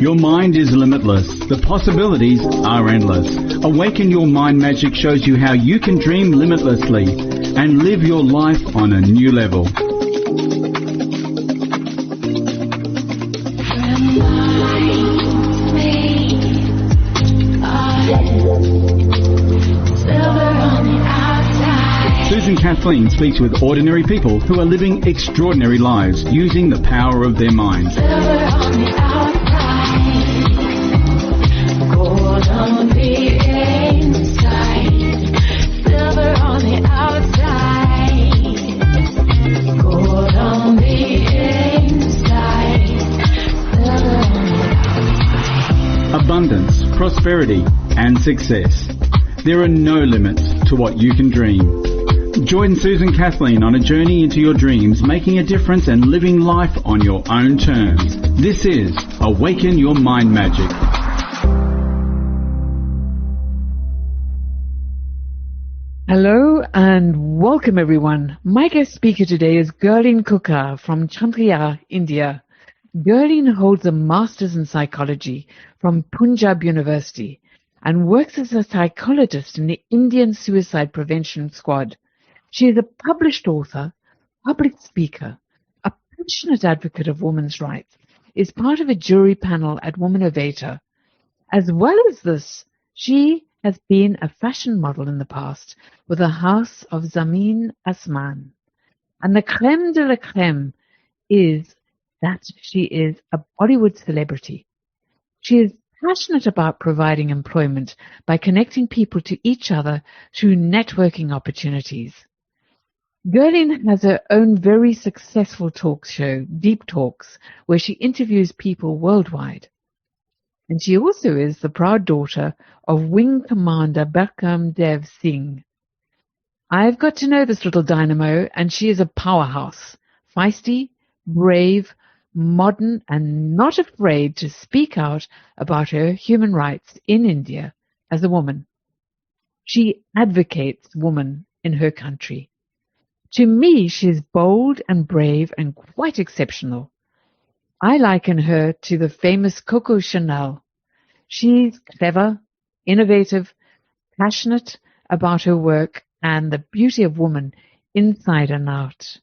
Your mind is limitless. The possibilities are endless. Awaken Your Mind Magic shows you how you can dream limitlessly and live your life on a new level. Susan Kathleen speaks with ordinary people who are living extraordinary lives using the power of their minds. Abundance, prosperity, and success. There are no limits to what you can dream. Join Susan Kathleen on a journey into your dreams, making a difference and living life on your own terms. This is Awaken Your Mind Magic. Hello and welcome everyone. My guest speaker today is Gurleen Khokhar from Chandigarh, India. Gurleen holds a master's in psychology from Punjab University and works as a psychologist in the Indian Suicide Prevention Squad. She is a published author, public speaker, a passionate advocate of women's rights, is part of a jury panel at Womennovator. As well as this, she has been a fashion model in the past with the house of Zameen Asmaan. And the creme de la creme is that she is a Bollywood celebrity. She is passionate about providing employment by connecting people to each other through networking opportunities. Gurleen has her own very successful talk show, Deep Talks, where she interviews people worldwide. And she also is the proud daughter of Wing Commander Bikram Dev Singh. I've got to know this little dynamo, and she is a powerhouse, feisty, brave, modern, and not afraid to speak out about her human rights in India as a woman. She advocates women in her country. To me, she is bold and brave and quite exceptional. I liken her to the famous Coco Chanel. She's clever, innovative, passionate about her work and the beauty of woman inside and out.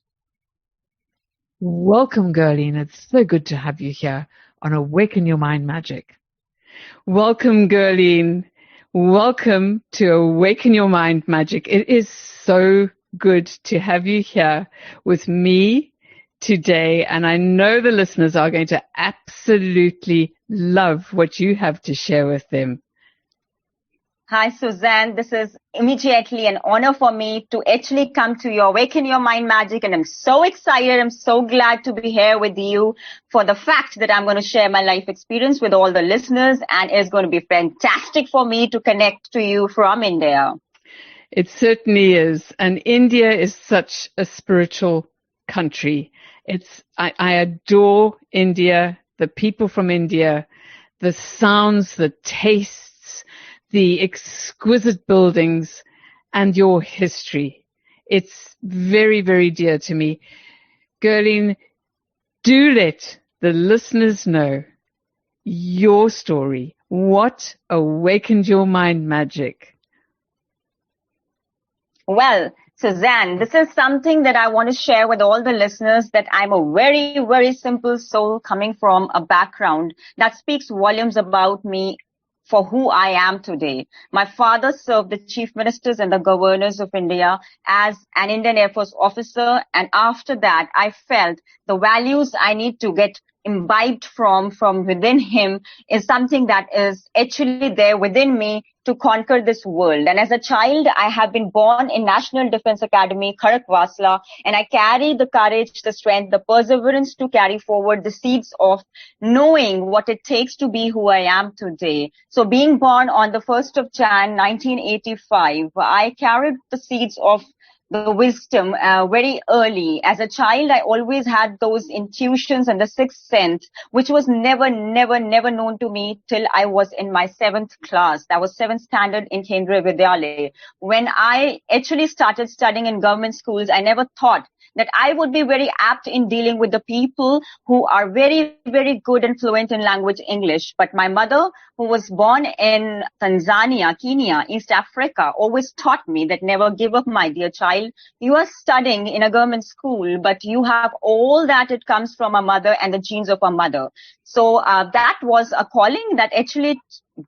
Welcome, Gurleen. It's so good to have you here on Awaken Your Mind Magic. Welcome, Gurleen. Welcome to Awaken Your Mind Magic. It is so good to have you here with me today, and I know the listeners are going to absolutely love what you have to share with them. Hi, Suzanne. This is immediately an honor for me to actually come to your Awaken Your Mind Magic, and I'm so excited. I'm so glad to be here with you for the fact that I'm going to share my life experience with all the listeners, and it's going to be fantastic for me to connect to you from India. It certainly is. And India is such a spiritual country. I adore India, the people from India, the sounds, the tastes, the exquisite buildings, and your history. It's very, very dear to me. Gurleen, do let the listeners know your story. What awakened your mind magic? Well, Suzanne, this is something that I want to share with all the listeners, that I'm a very, very simple soul coming from a background that speaks volumes about me for who I am today. My father served the chief ministers and the governors of India as an Indian Air Force officer. And after that, I felt the values I need to get imbibed from within him is something that is actually there within me to conquer this world. And as a child, I have been born in National Defense Academy, Khadakwasla, and I carry the courage, the strength, the perseverance to carry forward the seeds of knowing what it takes to be who I am today. So being born on the 1st of Jan, 1985, I carried the seeds of the wisdom very early. As a child, I always had those intuitions and the sixth sense, which was never known to me till I was in my 7th class. That was 7th standard in Kendriya Vidyalaya. When I actually started studying in government schools, I never thought that I would be very apt in dealing with the people who are very, very good and fluent in language English. But my mother, who was born in Tanzania, Kenya, East Africa, always taught me that never give up, my dear child. You are studying in a government school, but you have all that it comes from a mother and the genes of a mother. So that was a calling that actually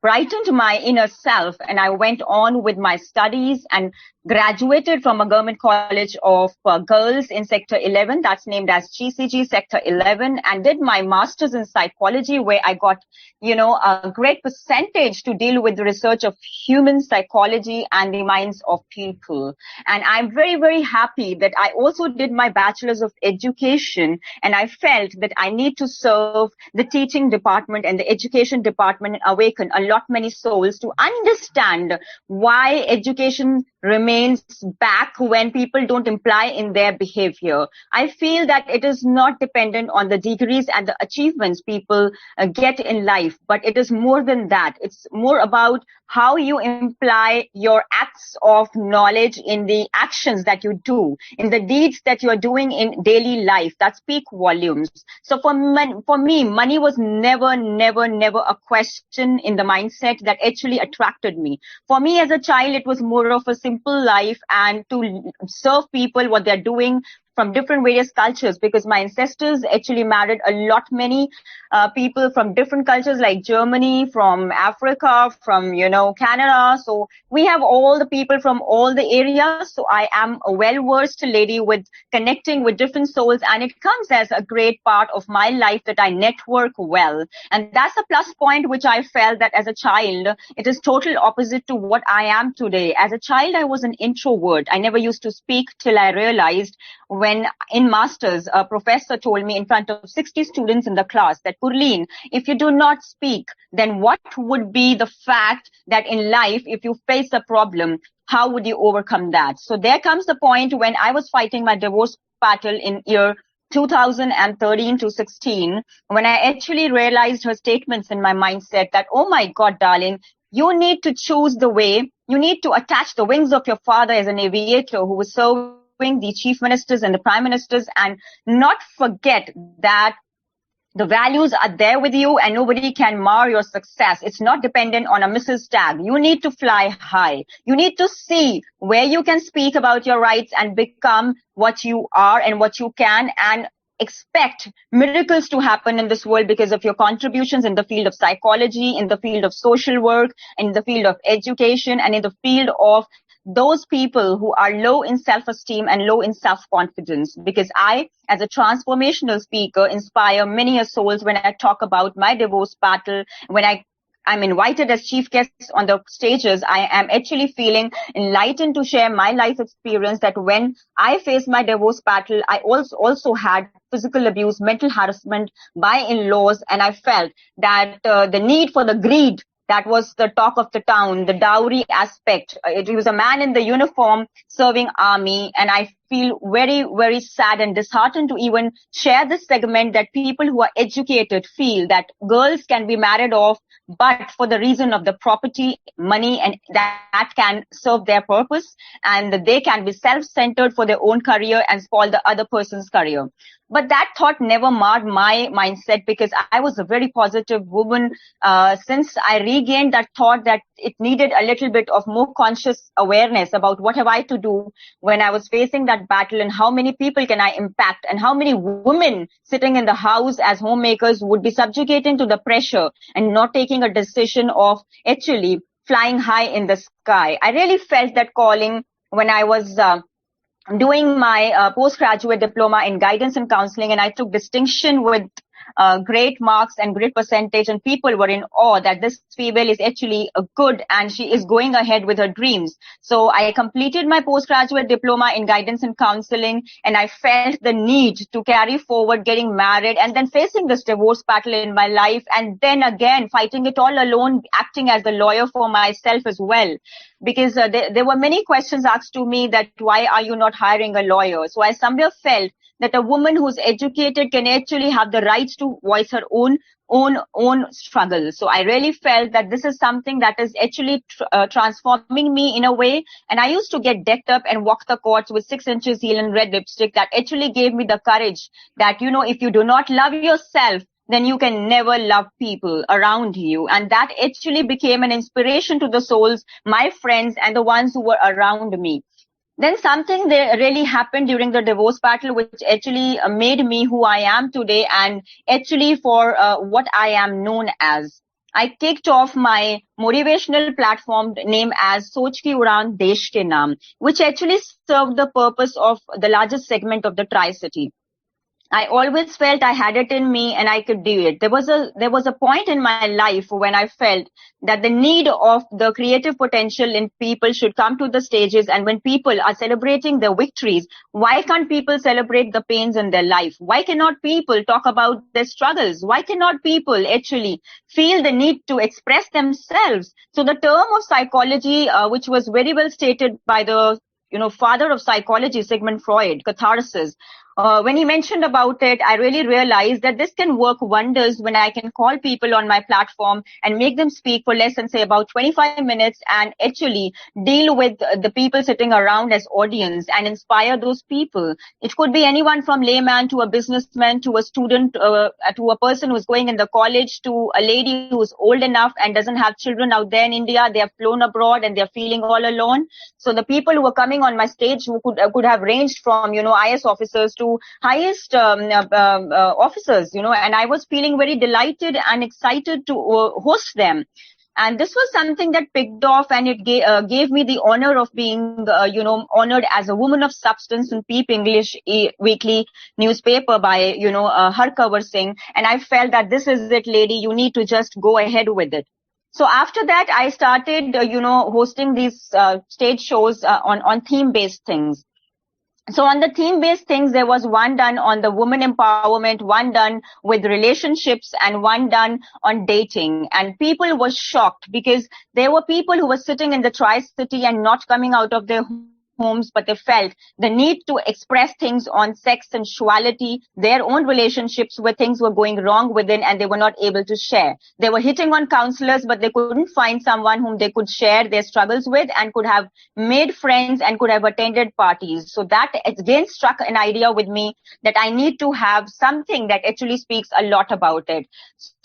brightened my inner self, and I went on with my studies and graduated from a government college of girls in Sector 11, that's named as GCG Sector 11, and did my master's in psychology, where I got, a great percentage to deal with the research of human psychology and the minds of people. And I'm very, very happy that I also did my bachelor's of education, and I felt that I need to serve the teaching department and the education department and awaken a lot many souls to understand why education remains back when people don't imply in their behavior. I feel that it is not dependent on the degrees and the achievements people get in life, but it is more than that. It's more about how you imply your acts of knowledge in the actions that you do, in the deeds that you are doing in daily life that speak volumes. So for me, money was never a question in the mindset that actually attracted me. For me as a child, it was more of a simple life and to serve people what they're doing from different various cultures, because my ancestors actually married a lot many people from different cultures like Germany, from Africa, from, Canada. So we have all the people from all the areas. So I am a well-versed lady with connecting with different souls, and it comes as a great part of my life that I network well. And that's a plus point which I felt that as a child, it is total opposite to what I am today. As a child, I was an introvert. I never used to speak till I realized when in masters, a professor told me in front of 60 students in the class that, Gurleen, if you do not speak, then what would be the fact that in life, if you face a problem, how would you overcome that? So there comes the point when I was fighting my divorce battle in year 2013 to 16, when I actually realized her statements in my mindset that, oh my God, darling, you need to choose the way, you need to attach the wings of your father as an aviator who was serving the chief ministers and the prime ministers, and not forget that the values are there with you and nobody can mar your success. It's not dependent on a Mrs. Tag. You need to fly high. You need to see where you can speak about your rights and become what you are and what you can, and expect miracles to happen in this world because of your contributions in the field of psychology, in the field of social work, in the field of education, and in the field of those people who are low in self-esteem and low in self-confidence. Because I, as a transformational speaker, inspire many souls when I talk about my divorce battle. When I'm invited as chief guest on the stages, I am actually feeling enlightened to share my life experience, that when I faced my divorce battle, I also had physical abuse, mental harassment by in-laws, and I felt that the need for the greed, that was the talk of the town, the dowry aspect. It was a man in the uniform serving army, and I feel very, very sad and disheartened to even share this segment, that people who are educated feel that girls can be married off, but for the reason of the property, money, and that can serve their purpose, and they can be self-centered for their own career and spoil the other person's career. But that thought never marred my mindset, because I was a very positive woman. Since I regained that thought that it needed a little bit of more conscious awareness about what have I to do when I was facing that battle, and how many people can I impact, and how many women sitting in the house as homemakers would be subjugating to the pressure and not taking a decision of actually flying high in the sky. I really felt that calling when I was doing my postgraduate diploma in guidance and counseling, and I took distinction with great marks and great percentage, and people were in awe that this female is actually good and she is going ahead with her dreams. So I completed my postgraduate diploma in guidance and counseling, and I felt the need to carry forward getting married and then facing this divorce battle in my life, and then again fighting it all alone, acting as the lawyer for myself as well. because there were many questions asked to me that why are you not hiring a lawyer? So I somewhere felt that a woman who's educated can actually have the rights to voice her own struggle. So I really felt that this is something that is actually transforming me in a way. And I used to get decked up and walk the courts with 6 inches heel and red lipstick. That actually gave me the courage that, if you do not love yourself, then you can never love people around you. And that actually became an inspiration to the souls, my friends, and the ones who were around me. Then something there really happened during the divorce battle, which actually made me who I am today, and actually for what I am known as. I kicked off my motivational platform named as Soch Ki Udan Desh Ke Naam, which actually served the purpose of the largest segment of the Tri-City. I always felt I had it in me and I could do it. There was a point in my life when I felt that the need of the creative potential in people should come to the stages, and when people are celebrating their victories, why can't people celebrate the pains in their life? Why cannot people talk about their struggles? Why cannot people actually feel the need to express themselves? So the term of psychology, which was very well stated by the father of psychology, Sigmund Freud, catharsis. When he mentioned about it, I really realized that this can work wonders when I can call people on my platform and make them speak for less than, say, about 25 minutes and actually deal with the people sitting around as audience and inspire those people. It could be anyone from layman to a businessman to a student to a person who's going in the college to a lady who's old enough and doesn't have children out there in India. They have flown abroad and they're feeling all alone. So the people who were coming on my stage who could have ranged from, IS officers to highest officers, and I was feeling very delighted and excited to host them. And this was something that picked off, and it gave me the honor of being, honored as a woman of substance in Peep English weekly newspaper by, Amrit Kaur Singh. And I felt that this is it, lady, you need to just go ahead with it. So after that, I started, hosting these stage shows on theme-based things. So on the theme-based things, there was one done on the women empowerment, one done with relationships, and one done on dating. And people were shocked because there were people who were sitting in the Tri-City and not coming out of their homes, but they felt the need to express things on sex, sensuality, their own relationships where things were going wrong within, and they were not able to share. They were hitting on counselors, but they couldn't find someone whom they could share their struggles with and could have made friends and could have attended parties. So that again struck an idea with me that I need to have something that actually speaks a lot about it.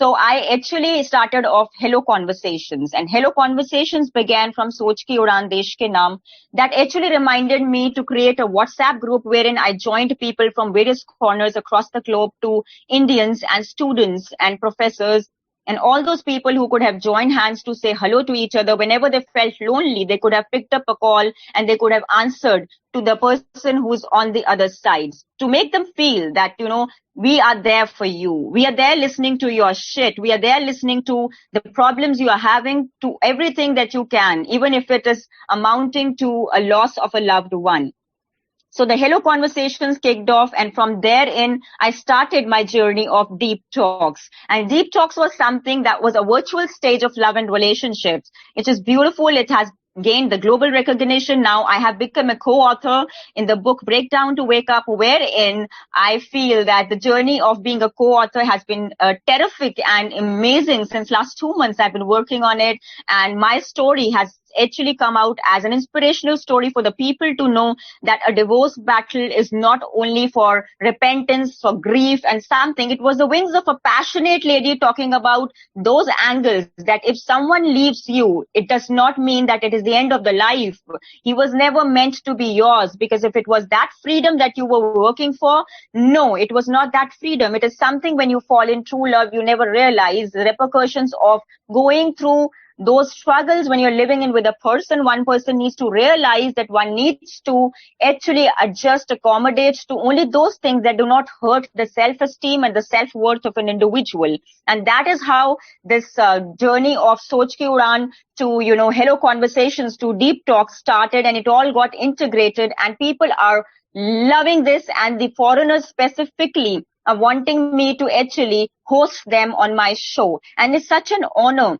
So I actually started off Hello Conversations, and Hello Conversations began from Soch Ki Udan Desh Ke Naam. That actually reminded me to create a WhatsApp group wherein I joined people from various corners across the globe, to Indians and students and professors and all those people who could have joined hands to say hello to each other. Whenever they felt lonely, they could have picked up a call and they could have answered to the person who's on the other side, to make them feel that, we are there for you. We are there listening to your shit. We are there listening to the problems you are having, to everything that you can, even if it is amounting to a loss of a loved one. So the Hello Conversations kicked off, and from therein, I started my journey of Deep Talks. And Deep Talks was something that was a virtual stage of love and relationships. It is beautiful. It has gained the global recognition. Now I have become a co-author in the book Breakdown to Wake Up, wherein I feel that the journey of being a co-author has been terrific and amazing. Since last 2 months, I've been working on it, and my story has actually come out as an inspirational story for the people to know that a divorce battle is not only for repentance, for grief and something. It was the wings of a passionate lady talking about those angles that if someone leaves you, it does not mean that it is the end of the life. He was never meant to be yours, because if it was that freedom that you were working for, no, it was not that freedom. It is something when you fall in true love, you never realize the repercussions of going through those struggles. When you're living in with a person, one person needs to realize that one needs to actually adjust, accommodate to only those things that do not hurt the self-esteem and the self-worth of an individual. And that is how this journey of Soch Ki Udan to, Hello Conversations to Deep Talk started, and it all got integrated, and people are loving this, and the foreigners specifically are wanting me to actually host them on my show. And it's such an honor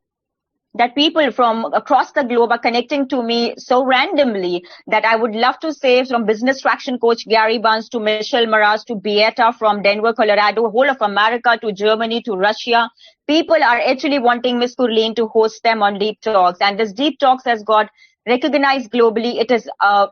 that people from across the globe are connecting to me so randomly that I would love to say, from business traction coach Gary Barnes to Michelle Maras to Beata from Denver, Colorado, whole of America to Germany to Russia, people are actually wanting Miss Gurleen to host them on Deep Talks. And this Deep Talks has got recognized globally. It is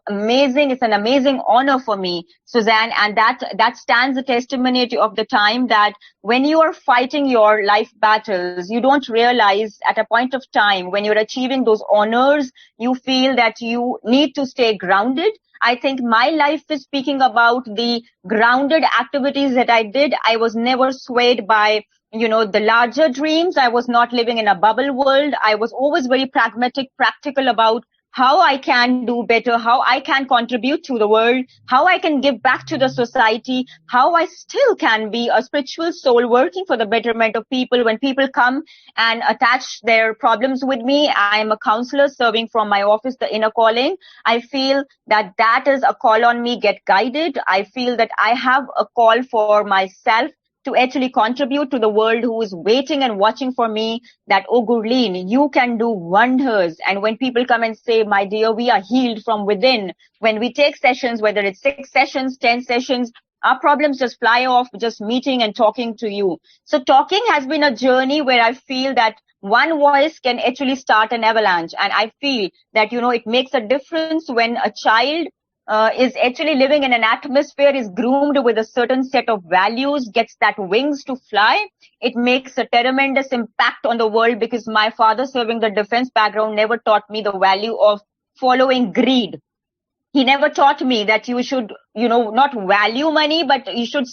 amazing. It's an amazing honor for me, Suzanne, and that stands a testimony of the time that when you are fighting your life battles, you don't realize at a point of time when you're achieving those honors, you feel that you need to stay grounded. I think my life is speaking about the grounded activities that I did. I was never swayed by the larger dreams. I was not living in a bubble world. I was always very pragmatic, practical about how I can do better, how I can contribute to the world, how I can give back to the society, how I still can be a spiritual soul working for the betterment of people. When people come and attach their problems with me, I am a counselor serving from my office, the inner calling. I feel that is a call on me, get guided. I feel that I have a call for myself to actually contribute to the world who is waiting and watching for me, that, oh, Gurleen, you can do wonders. And when people come and say, my dear, we are healed from within, when we take sessions, whether it's 6 sessions, 10 sessions, our problems just fly off just meeting and talking to you. So talking has been a journey where I feel that one voice can actually start an avalanche. And I feel that, it makes a difference when a child is actually living in an atmosphere, is groomed with a certain set of values, gets that wings to fly. It makes a tremendous impact on the world, because my father, serving the defense background, never taught me the value of following greed. He never taught me that you should, not value money, but he said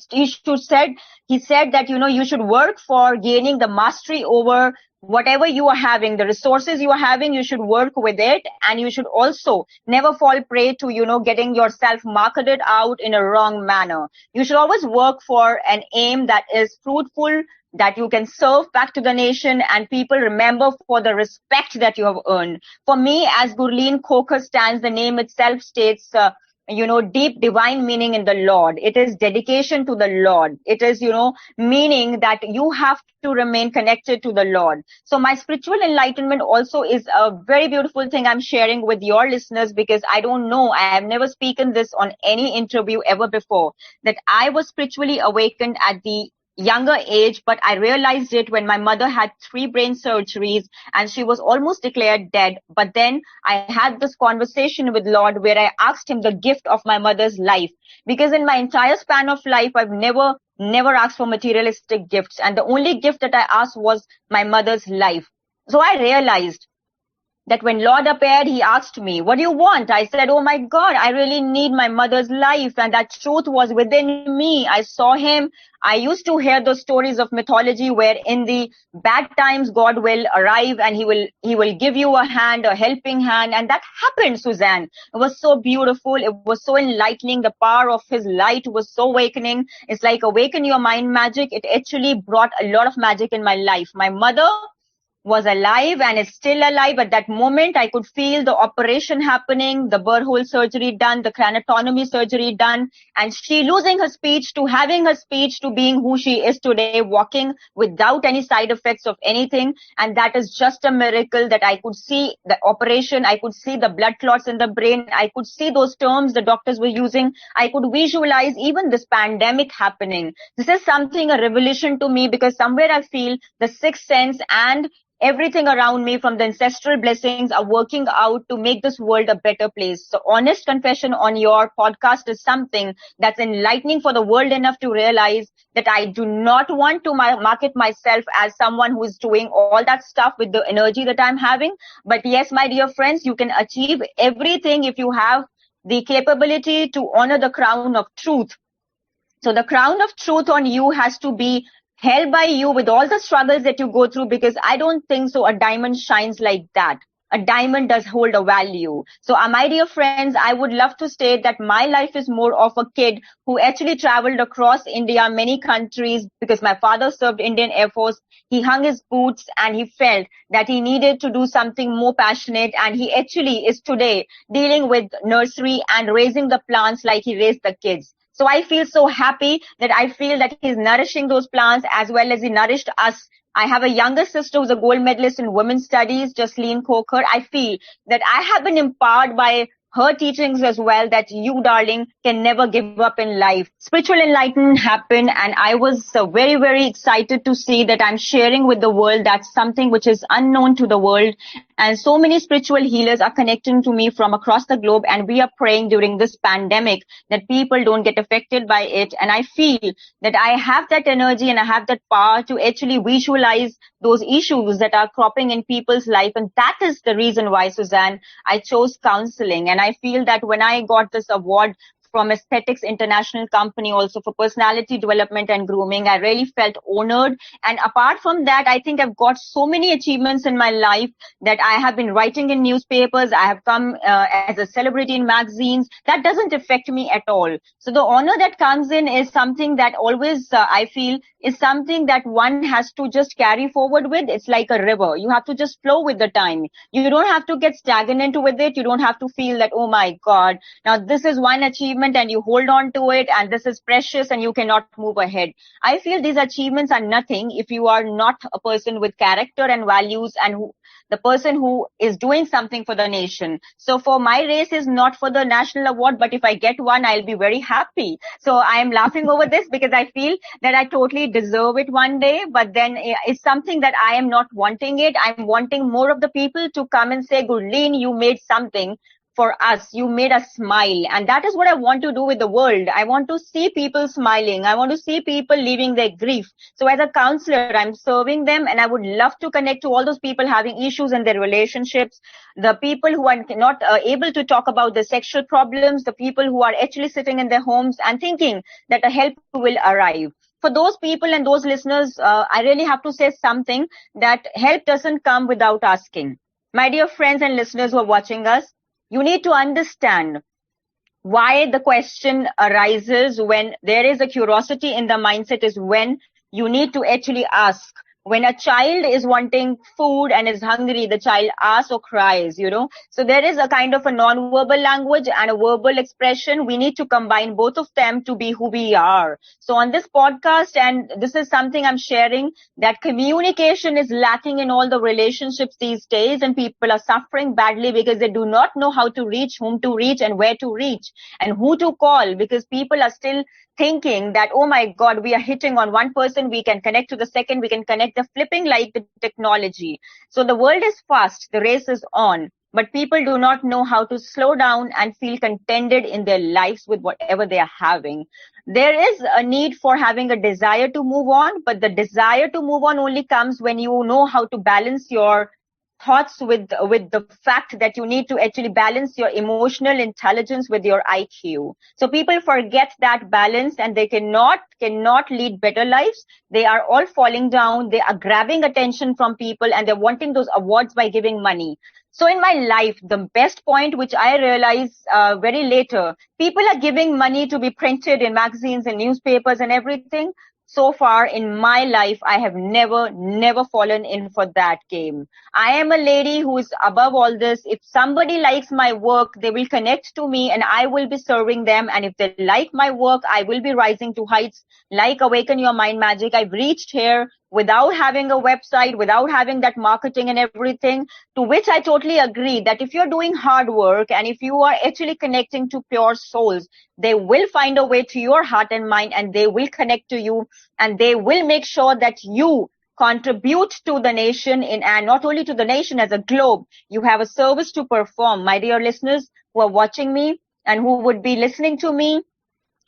that, you should work for gaining the mastery over whatever you are having, the resources you are having, you should work with it. And you should also never fall prey to, getting yourself marketed out in a wrong manner. You should always work for an aim that is fruitful, that you can serve back to the nation, and people remember for the respect that you have earned. For me, as Gurleen Khokhar stands, the name itself states, deep divine meaning in the Lord. It is dedication to the Lord. It is, meaning that you have to remain connected to the Lord. So my spiritual enlightenment also is a very beautiful thing I'm sharing with your listeners, because I don't know, I have never spoken this on any interview ever before, that I was spiritually awakened at the younger age, but I realized it when my mother had 3 brain surgeries and she was almost declared dead. But then I had this conversation with Lord where I asked him the gift of my mother's life, because in my entire span of life, I've never asked for materialistic gifts. And the only gift that I asked was my mother's life. So I realized that when Lord appeared, he asked me, what do you want? I said, oh my God, I really need my mother's life. And that truth was within me. I saw him. I used to hear those stories of mythology where in the bad times, God will arrive and he will give you a hand, a helping hand. And that happened, Suzanne. It was so beautiful. It was so enlightening. The power of his light was so awakening. It's like awaken your mind magic. It actually brought a lot of magic in my life. My mother was alive and is still alive. At that moment, I could feel the operation happening, the burr hole surgery done, the craniotomy surgery done, and she losing her speech to having her speech to being who she is today, walking without any side effects of anything. And that is just a miracle that I could see the operation. I could see the blood clots in the brain. I could see those terms the doctors were using. I could visualize even this pandemic happening. This is something, a revelation to me, because somewhere I feel the sixth sense and everything around me from the ancestral blessings are working out to make this world a better place. So honest confession on your podcast is something that's enlightening for the world enough to realize that I do not want to market myself as someone who is doing all that stuff with the energy that I'm having. But yes, my dear friends, you can achieve everything if you have the capability to honor the crown of truth. So the crown of truth on you has to be held by you with all the struggles that you go through, because I don't think so a diamond shines like that. A diamond does hold a value. So my dear friends, I would love to state that my life is more of a kid who actually traveled across India, many countries, because my father served Indian Air Force. He hung his boots and he felt that he needed to do something more passionate. And he actually is today dealing with nursery and raising the plants like he raised the kids. So I feel so happy that I feel that he's nourishing those plants as well as he nourished us I have a younger sister who's a gold medalist in women's studies, Jasleen Khokhar. I feel that I have been empowered by her teachings as well, that you, darling, can never give up in life. Spiritual enlightenment happened, and I was very, very excited to see that I'm sharing with the world that's something which is unknown to the world. And so many spiritual healers are connecting to me from across the globe, and we are praying during this pandemic that people don't get affected by it. And I feel that I have that energy and I have that power to actually visualize those issues that are cropping in people's life. And that is the reason why, Suzanne, I chose counseling. And I feel that when I got this award from Aesthetics International Company also for personality development and grooming, I really felt honored. And apart from that, I think I've got so many achievements in my life that I have been writing in newspapers. I have come as a celebrity in magazines. That doesn't affect me at all. So the honor that comes in is something that always I feel is something that one has to just carry forward with. It's like a river. You have to just flow with the time. You don't have to get stagnant with it. You don't have to feel that, oh my God, now this is one achievement and you hold on to it and this is precious and you cannot move ahead. I feel these achievements are nothing if you are not a person with character and values and the person who is doing something for the nation. So for my race is not for the national award, but if I get one, I'll be very happy. So I am laughing over this because I feel that I totally deserve it one day, but then it's something that I am not wanting it. I'm wanting more of the people to come and say, Gurleen, you made something for us. You made us smile. And that is what I want to do with the world. I want to see people smiling. I want to see people leaving their grief. So as a counselor, I'm serving them, and I would love to connect to all those people having issues in their relationships, the people who are not able to talk about the sexual problems, the people who are actually sitting in their homes and thinking that a help will arrive. For those people and those listeners, I really have to say something, that help doesn't come without asking. My dear friends and listeners who are watching us, you need to understand why the question arises when there is a curiosity in the mindset is when you need to actually ask. When a child is wanting food and is hungry, the child asks or cries, So there is a kind of a non-verbal language and a verbal expression. We need to combine both of them to be who we are. So on this podcast, and this is something I'm sharing, that communication is lacking in all the relationships these days, and people are suffering badly because they do not know how to reach, whom to reach, and where to reach, and who to call, because people are still thinking that, oh my God, we are hitting on one person, we can connect to the second, we can connect, the flipping like the technology. So the world is fast, the race is on, but people do not know how to slow down and feel contented in their lives with whatever they are having. There is a need for having a desire to move on, but the desire to move on only comes when you know how to balance your thoughts with the fact that you need to actually balance your emotional intelligence with your IQ. So people forget that balance and they cannot lead better lives. They are all falling down. They are grabbing attention from people and they're wanting those awards by giving money. So in my life, the best point which I realized very later, people are giving money to be printed in magazines and newspapers and everything. So far in my life, I have never fallen in for that game. I am a lady who is above all this. If somebody likes my work, they will connect to me and I will be serving them. And if they like my work, I will be rising to heights like Awaken Your Mind Magic. I've reached here without having a website, without having that marketing and everything, to which I totally agree that if you're doing hard work and if you are actually connecting to pure souls, they will find a way to your heart and mind and they will connect to you and they will make sure that you contribute to the nation and not only to the nation as a globe. You have a service to perform. My dear listeners who are watching me and who would be listening to me,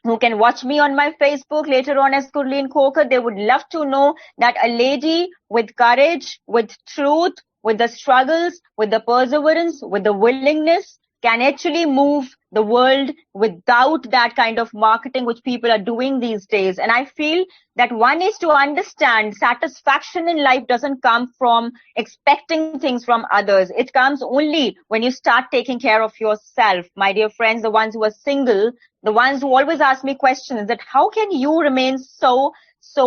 who can watch me on my Facebook later on as Gurleen Khokhar, they would love to know that a lady with courage, with truth, with the struggles, with the perseverance, with the willingness can actually move the world without that kind of marketing which people are doing these days. And I feel that one is to understand satisfaction in life doesn't come from expecting things from others. It comes only when you start taking care of yourself. My dear friends, the ones who are single, the ones who always ask me questions that how can you remain so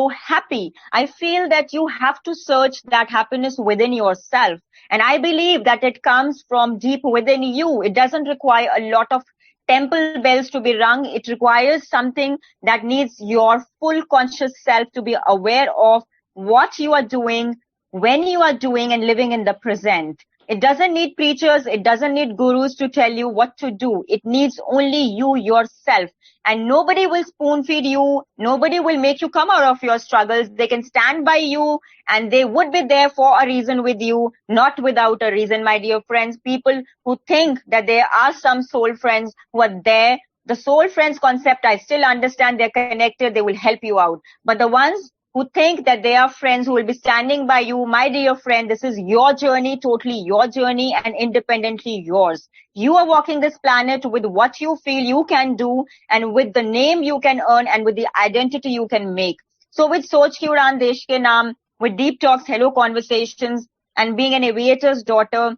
happy? I feel that you have to search that happiness within yourself. And I believe that it comes from deep within you. It doesn't require a lot of temple bells to be rung. It requires something that needs your full conscious self to be aware of what you are doing, when you are doing, and living in the present. It doesn't need preachers. It doesn't need gurus to tell you what to do. It needs only you yourself. And nobody will spoon feed you. Nobody will make you come out of your struggles. They can stand by you, and they would be there for a reason with you, not without a reason, my dear friends. People who think that there are some soul friends who are there. The soul friends concept, I still understand. They're connected. They will help you out. But the ones who think that they are friends who will be standing by you, my dear friend, this is your journey, totally your journey, and independently yours. You are walking this planet with what you feel you can do, and with the name you can earn, and with the identity you can make. So with Soch Ki Udan Desh Ke Naam, with Deep Talks, Hello Conversations, and being an aviator's daughter,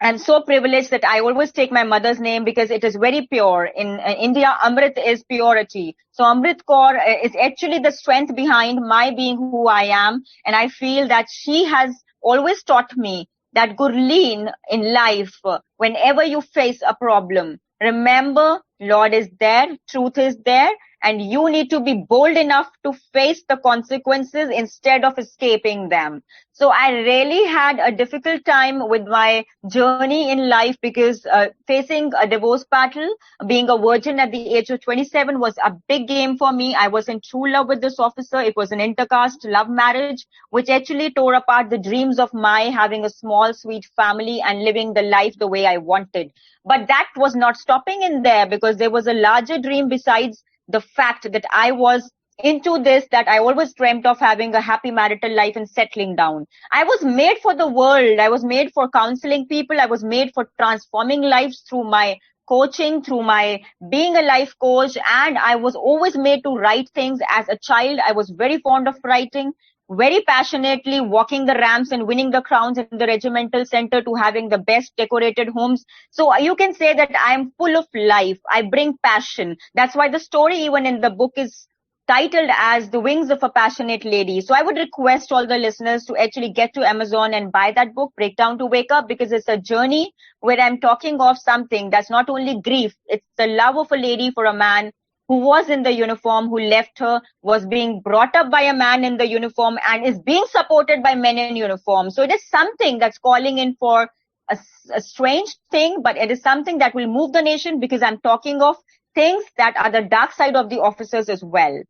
I'm so privileged that I always take my mother's name because it is very pure. In India, Amrit is purity. So Amrit Kaur is actually the strength behind my being who I am. And I feel that she has always taught me that, Gurleen, in life, whenever you face a problem, remember, Lord is there, truth is there, and you need to be bold enough to face the consequences instead of escaping them. So I really had a difficult time with my journey in life because facing a divorce battle, being a virgin at the age of 27 was a big game for me. I was in true love with this officer. It was an intercaste love marriage, which actually tore apart the dreams of my having a small, sweet family and living the life the way I wanted. But that was not stopping in there, because there was a larger dream besides the fact that I was into this, that I always dreamt of having a happy marital life and settling down. I was made for the world. I was made for counseling people. I was made for transforming lives through my coaching, through my being a life coach. And I was always made to write things. As a child, I was very fond of writing, very passionately walking the ramps and winning the crowns in the regimental center to having the best decorated homes. So you can say that I am full of life. I bring passion. That's why the story even in the book is titled as The Wings of a Passionate Lady. So I would request all the listeners to actually get to Amazon and buy that book, Breakdown to Wake Up, because it's a journey where I'm talking of something that's not only grief, it's the love of a lady for a man who was in the uniform, who left her, was being brought up by a man in the uniform, and is being supported by men in uniform. So it is something that's calling in for a strange thing, but it is something that will move the nation, because I'm talking of things that are the dark side of the officers as well.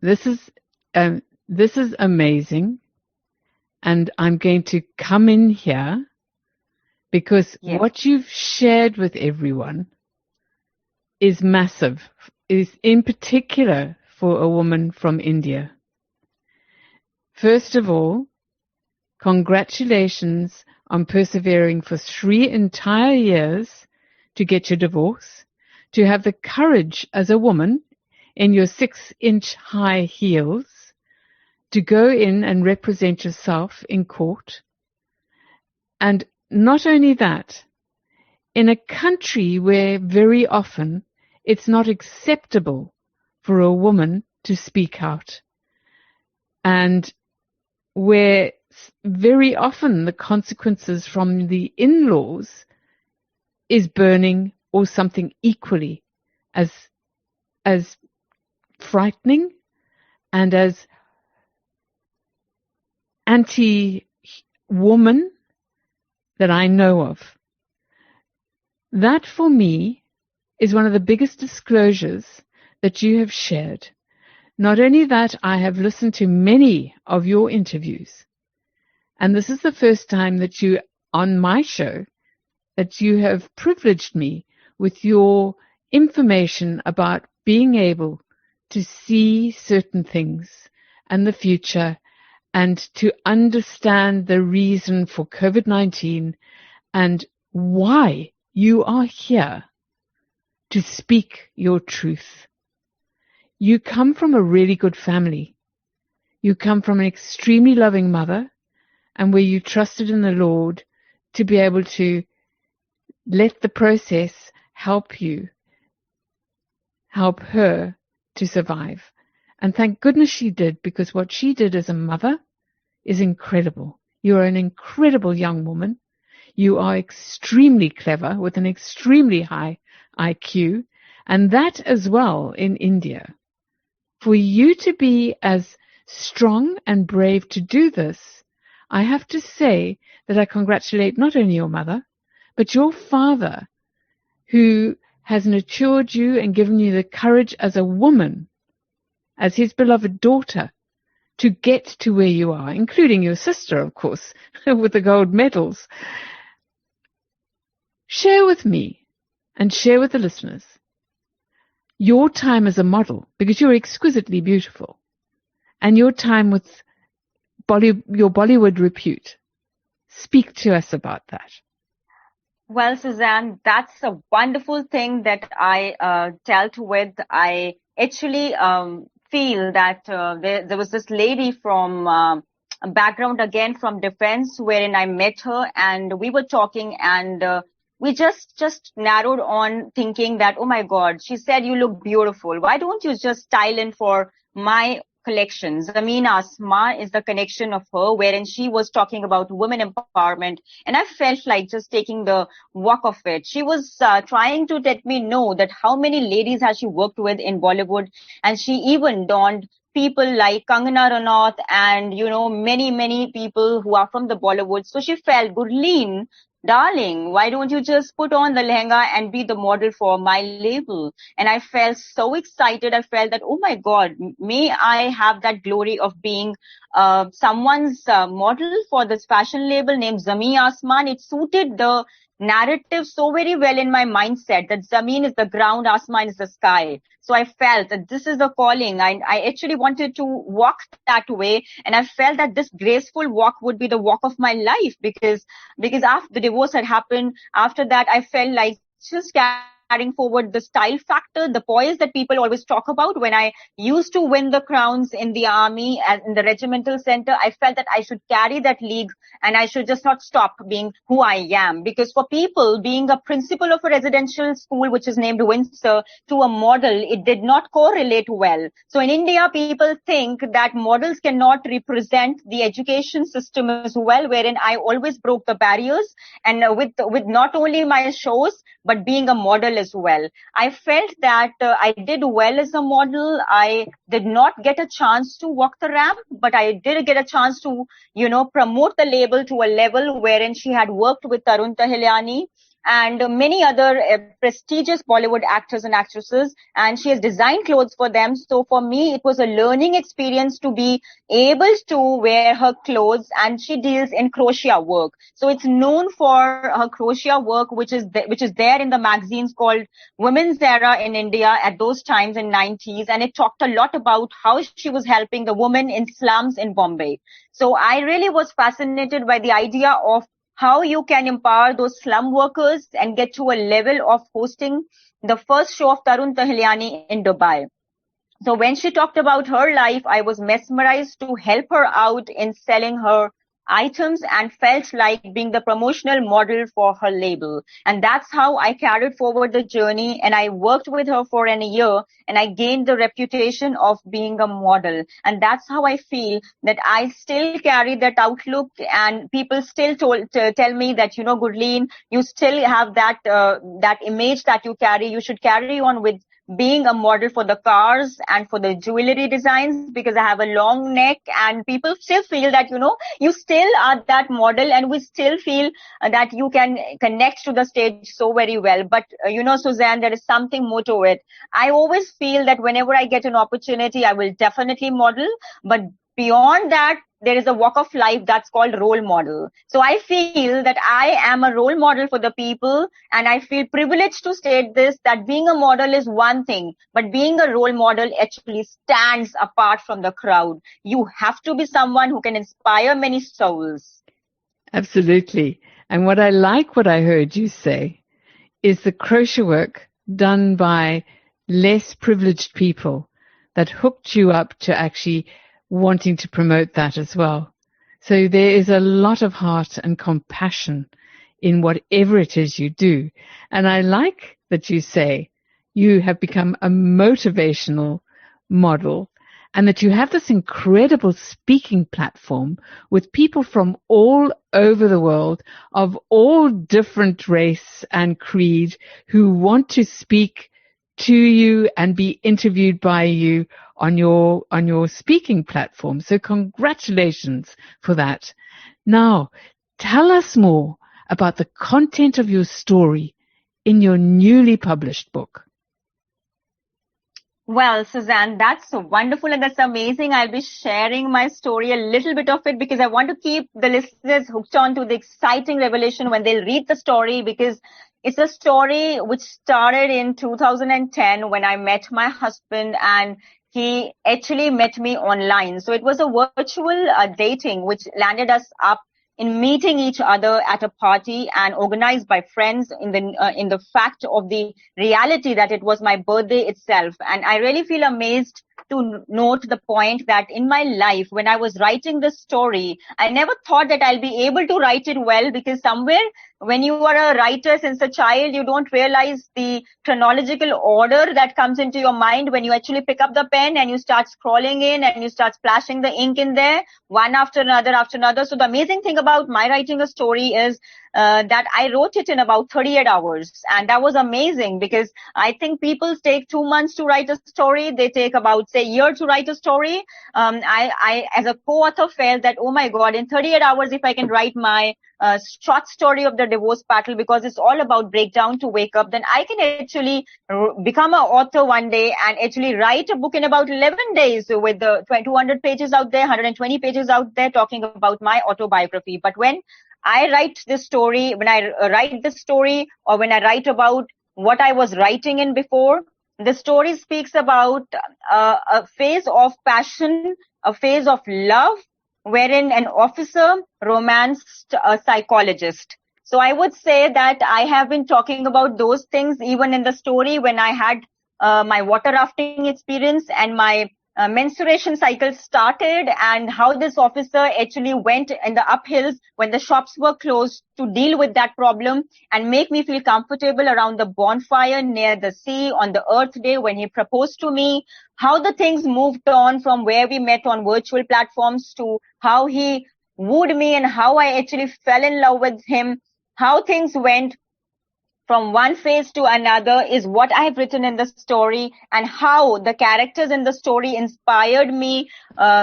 This is amazing. And I'm going to come in here because what you've shared with everyone is massive, is in particular for a woman from India. First of all, congratulations on persevering for 3 entire years to get your divorce, to have the courage as a woman in your 6-inch high heels to go in and represent yourself in court. And not only that, in a country where very often it's not acceptable for a woman to speak out, and where very often the consequences from the in-laws is burning or something equally as frightening and as anti-woman that I know of. That for me is one of the biggest disclosures that you have shared. Not only that, I have listened to many of your interviews, and this is the first time that you, on my show, that you have privileged me with your information about being able to see certain things and the future, and to understand the reason for COVID-19 and why you are here to speak your truth. You come from a really good family. You come from an extremely loving mother, and where you trusted in the Lord to be able to let the process help you, help her to survive. And thank goodness she did, because what she did as a mother is incredible. You are an incredible young woman. You are extremely clever with an extremely high IQ, and that as well in India. For you to be as strong and brave to do this, I have to say that I congratulate not only your mother, but your father, who has nurtured you and given you the courage as a woman, as his beloved daughter, to get to where you are, including your sister, of course, with the gold medals. Share with me and share with the listeners your time as a model, because you're exquisitely beautiful, and your time with your Bollywood repute. Speak to us about that. Well, Suzanne, that's a wonderful thing that I dealt with. I actually feel that there was this lady from a background, again, from defense, wherein I met her and we were talking, and we just narrowed on thinking that, oh my God, she said, you look beautiful. Why don't you just style in for my collection? Zameen Asmaan is the connection of her, wherein she was talking about women empowerment. And I felt like just taking the walk of it. She was trying to let me know that how many ladies has she worked with in Bollywood. And she even donned people like Kangana Ranaut and, many people who are from the Bollywood. So she felt, Gurleen, darling, why don't you just put on the lehenga and be the model for my label? And I felt so excited. I felt that, oh my God, may I have that glory of being someone's model for this fashion label named Zameen Asmaan. It suited the narrative so very well in my mindset that Zameen is the ground, Asmaan is the sky. So I felt that this is the calling. I actually wanted to walk that way, and I felt that this graceful walk would be the walk of my life, because after the divorce had happened, after that I felt like just carrying forward the style factor, the poise that people always talk about. When I used to win the crowns in the army and in the regimental center, I felt that I should carry that league and I should just not stop being who I am. Because for people, being a principal of a residential school, which is named Windsor, to a model, it did not correlate well. So in India, people think that models cannot represent the education system as well, wherein I always broke the barriers, and with not only my shows, but being a model as well. I felt that I did well as a model. I did not get a chance to walk the ramp, but I did get a chance to, promote the label to a level wherein she had worked with Tarun Tahiliani and many other prestigious Bollywood actors and actresses, and she has designed clothes for them. So for me, it was a learning experience to be able to wear her clothes, and she deals in crochet work. So it's known for her crochet work, which is there in the magazines called Women's Era in India at those times in 90s, and it talked a lot about how she was helping the women in slums in Bombay. So I really was fascinated by the idea of how you can empower those slum workers and get to a level of hosting the first show of Tarun Tahiliani in Dubai. So when she talked about her life, I was mesmerized to help her out in selling her items and felt like being the promotional model for her label. And that's how I carried forward the journey, and I worked with her for a year, and I gained the reputation of being a model. And that's how I feel that I still carry that outlook, and people still tell me that, Gurleen, you still have that image that you carry. You should carry on with being a model for the cars and for the jewelry designs, because I have a long neck, and people still feel that, you still are that model, and we still feel that you can connect to the stage so very well. But, Suzanne, there is something more to it. I always feel that whenever I get an opportunity, I will definitely model. But beyond that, there is a walk of life that's called role model. So I feel that I am a role model for the people, and I feel privileged to state this, that being a model is one thing, but being a role model actually stands apart from the crowd. You have to be someone who can inspire many souls. Absolutely. And what I heard you say is the crochet work done by less privileged people that hooked you up to actually wanting to promote that as well. So there is a lot of heart and compassion in whatever it is you do. And I like that you say you have become a motivational model, and that you have this incredible speaking platform with people from all over the world, of all different race and creed, who want to speak to you and be interviewed by you on your speaking platform. So congratulations for that. Now, tell us more about the content of your story in your newly published book. Well, Suzanne, that's so wonderful and that's amazing. I'll be sharing my story, a little bit of it, because I want to keep the listeners hooked on to the exciting revelation when they'll read the story, because it's a story which started in 2010 when I met my husband, and he actually met me online. So it was a virtual dating which landed us up in meeting each other at a party and organized by friends in the fact of the reality that it was my birthday itself. And I really feel amazed to note the point that in my life, when I was writing this story, I never thought that I'll be able to write it well, because somewhere when you are a writer since a child, you don't realize the chronological order that comes into your mind when you actually pick up the pen and you start scrolling in and you start splashing the ink in there, one after another after another. So the amazing thing about my writing a story is that I wrote it in about 38 hours. And that was amazing, because I think people take 2 months to write a story. They take about, say, a year to write a story. I, as a co-author, felt that, oh my God, in 38 hours, if I can write my short story of the divorce battle, because it's all about breakdown to wake up, then I can actually become an author one day and actually write a book in about 11 days with the 200 pages out there, 120 pages out there talking about my autobiography. But when I write this story, when I write this story, or when I write about what I was writing in before, the story speaks about a phase of passion, a phase of love, wherein an officer romanced a psychologist. So I would say that I have been talking about those things even in the story when I had my water rafting experience and my menstruation cycle started, and how this officer actually went in the uphills when the shops were closed to deal with that problem and make me feel comfortable around the bonfire near the sea on the Earth Day when he proposed to me, how the things moved on from where we met on virtual platforms to how he wooed me and how I actually fell in love with him, how things went from one phase to another is what I have written in the story, and how the characters in the story inspired me,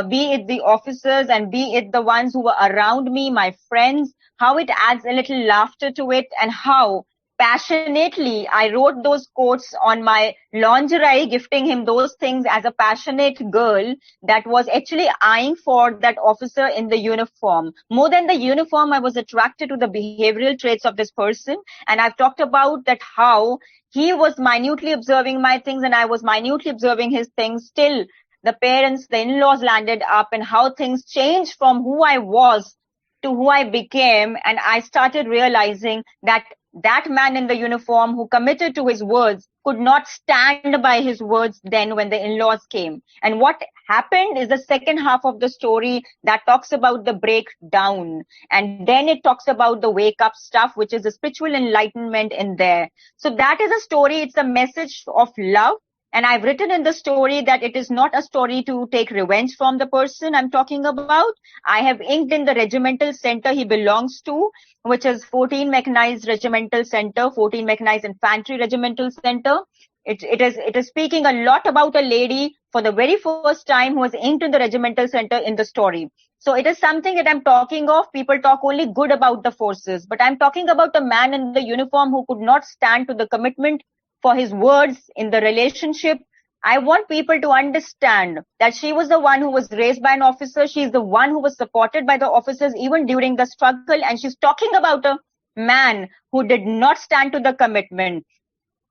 be it the officers and be it the ones who were around me, my friends, how it adds a little laughter to it, and how passionately I wrote those quotes on my lingerie, gifting him those things as a passionate girl that was actually eyeing for that officer in the uniform. More than the uniform, I was attracted to the behavioral traits of this person. And I've talked about that how he was minutely observing my things and I was minutely observing his things. Still, the parents, the in-laws landed up, and how things changed from who I was to who I became. And I started realizing that that man in the uniform who committed to his words could not stand by his words then when the in-laws came. And what happened is the second half of the story that talks about the breakdown. And then it talks about the wake up stuff, which is the spiritual enlightenment in there. So that is a story. It's a message of love. And I've written in the story that it is not a story to take revenge from the person I'm talking about. I have inked in the regimental center he belongs to, which is 14 Mechanized Regimental Center, 14 Mechanized Infantry Regimental Center. It is speaking a lot about a lady for the very first time who was inked in the regimental center in the story. So it is something that I'm talking of. People talk only good about the forces, but I'm talking about a man in the uniform who could not stand to the commitment for his words in the relationship. I want people to understand that she was the one who was raised by an officer. She's the one who was supported by the officers even during the struggle. And she's talking about a man who did not stand to the commitment.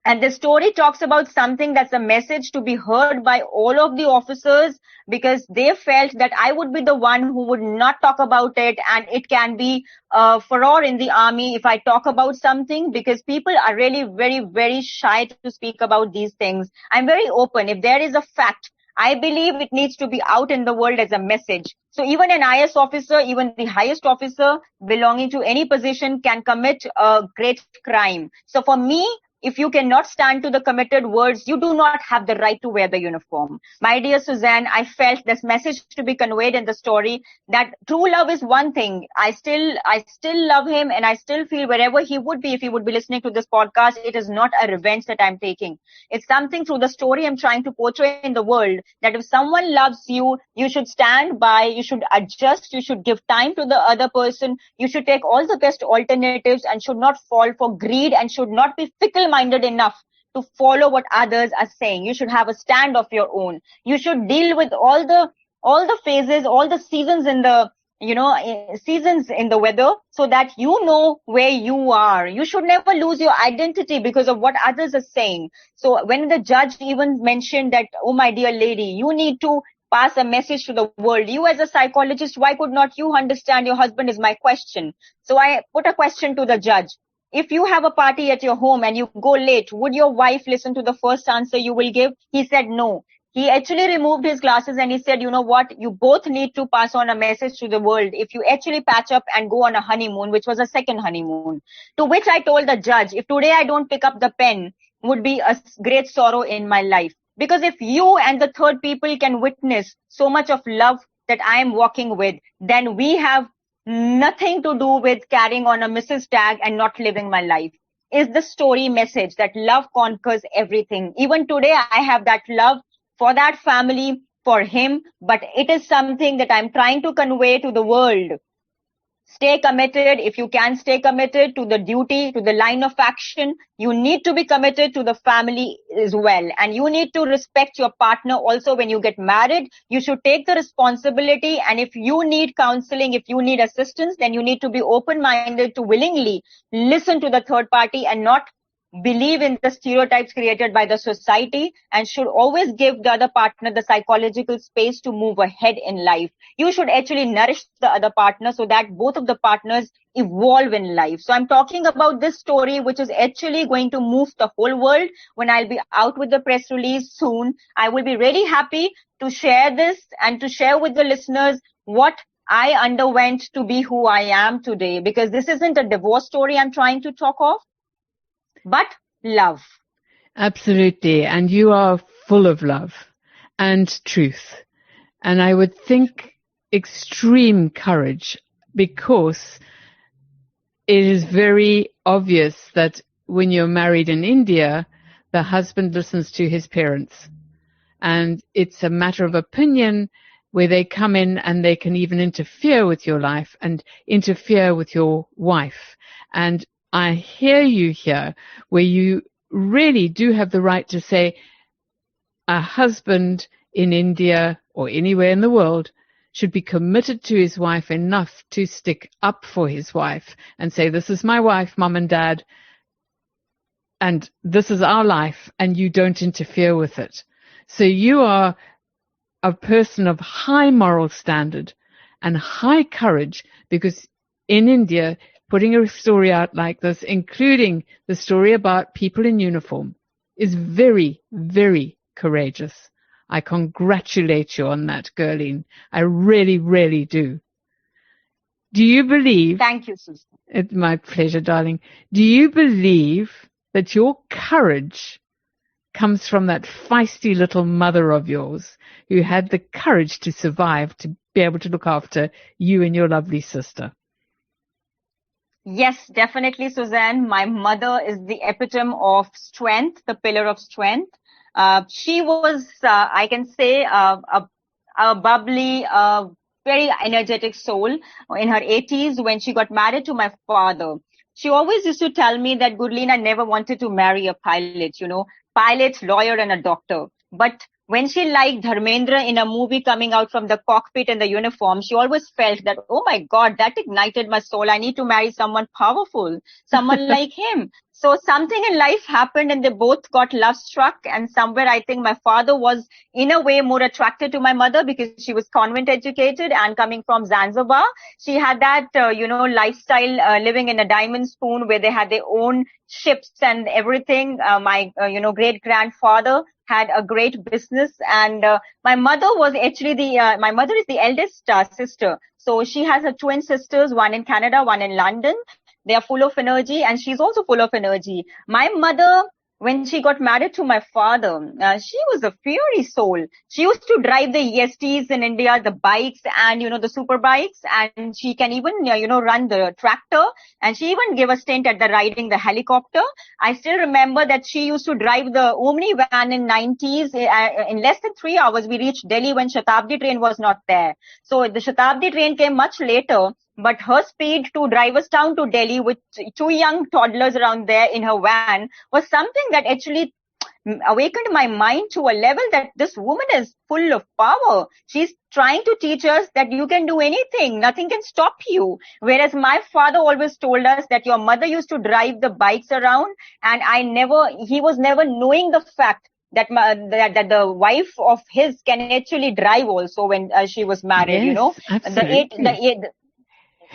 And the story talks about something that's a message to be heard by all of the officers, because they felt that I would be the one who would not talk about it. And it can be furor in the army if I talk about something, because people are really very, very shy to speak about these things. I'm very open. If there is a fact, I believe it needs to be out in the world as a message. So even an IS officer, even the highest officer belonging to any position can commit a great crime. So for me, If you cannot stand to the committed words, you do not have the right to wear the uniform. My dear Suzanne, I felt this message to be conveyed in the story, that true love is one thing. I still love him, and I still feel wherever he would be, if he would be listening to this podcast, it is not a revenge that I'm taking. It's something through the story I'm trying to portray in the world, that if someone loves you, you should stand by, you should adjust, you should give time to the other person, you should take all the best alternatives and should not fall for greed and should not be fickle-minded enough to follow what others are saying. You should have a stand of your own. You should deal with all the phases, all the seasons in the seasons in the weather, so that you know where you are. You should never lose your identity because of what others are saying. So when the judge even mentioned that, oh my dear lady, you need to pass a message to the world. You as a psychologist, why could not you understand your husband, is my question. So I put a question to the judge. If you have a party at your home and you go late, would your wife listen to the first answer you will give? He said no. He actually removed his glasses and he said, you know what, you both need to pass on a message to the world if you actually patch up and go on a honeymoon, which was a second honeymoon. To which I told the judge, if today I don't pick up the pen, would be a great sorrow in my life. Because if you and the third people can witness so much of love that I am walking with, then we have nothing to do with carrying on a Mrs. Tag and not living my life. Is the story message that love conquers everything. Even today, I have that love for that family, for him, but it is something that I'm trying to convey to the world. Stay committed. If you can stay committed to the duty, to the line of action, you need to be committed to the family as well. And you need to respect your partner also when you get married. You should take the responsibility. And if you need counseling, if you need assistance, then you need to be open-minded to willingly listen to the third party and not believe in the stereotypes created by the society, and should always give the other partner the psychological space to move ahead in life. You should actually nourish the other partner so that both of the partners evolve in life. So I'm talking about this story, which is actually going to move the whole world. When I'll be out with the press release soon, I will be really happy to share this and to share with the listeners what I underwent to be who I am today, because this isn't a divorce story I'm trying to talk of, but love. Absolutely. And you are full of love and truth. And I would think extreme courage, because it is very obvious that when you're married in India, the husband listens to his parents. And it's a matter of opinion where they come in and they can even interfere with your life and interfere with your wife. And I hear you here, where you really do have the right to say a husband in India or anywhere in the world should be committed to his wife enough to stick up for his wife and say, this is my wife, mom and dad, and this is our life, and you don't interfere with it. So you are a person of high moral standard and high courage, because in India, putting a story out like this, including the story about people in uniform, is very, very courageous. I congratulate you on that, Gurleen. I really, really do. Do you believe... Thank you, Susan. It's my pleasure, darling. Do you believe that your courage comes from that feisty little mother of yours who had the courage to survive, to be able to look after you and your lovely sister? Yes, definitely, Suzanne. My mother is the epitome of strength, the pillar of strength. She was, I can say, a bubbly, very energetic soul in her 80s when she got married to my father. She always used to tell me that, Gurleen, I never wanted to marry a pilot, pilot, lawyer, and a doctor. But when she liked Dharmendra in a movie coming out from the cockpit in the uniform, she always felt that, oh my God, that ignited my soul. I need to marry someone powerful, someone like him. So something in life happened and they both got love struck. And somewhere I think my father was in a way more attracted to my mother because she was convent educated and coming from Zanzibar. She had that, lifestyle, living in a diamond spoon where they had their own ships and everything. My great grandfather had a great business, and my mother was actually my mother is the eldest sister. So she has her twin sisters, one in Canada, one in London. They are full of energy, and she's also full of energy. My mother, when she got married to my father, she was a fiery soul. She used to drive the ESTs in India, the bikes and, the super bikes. And she can even, run the tractor. And she even gave a stint at riding the helicopter. I still remember that she used to drive the Omni van in 90s. In less than 3 hours, we reached Delhi when Shatabdi train was not there. So the Shatabdi train came much later. But her speed to drive us down to Delhi with 2 young toddlers around there in her van was something that actually awakened my mind to a level that this woman is full of power. She's trying to teach us that you can do anything. Nothing can stop you. Whereas my father always told us that your mother used to drive the bikes around, and he was never knowing the fact that the wife of his can actually drive also when she was married, Yes, absolutely.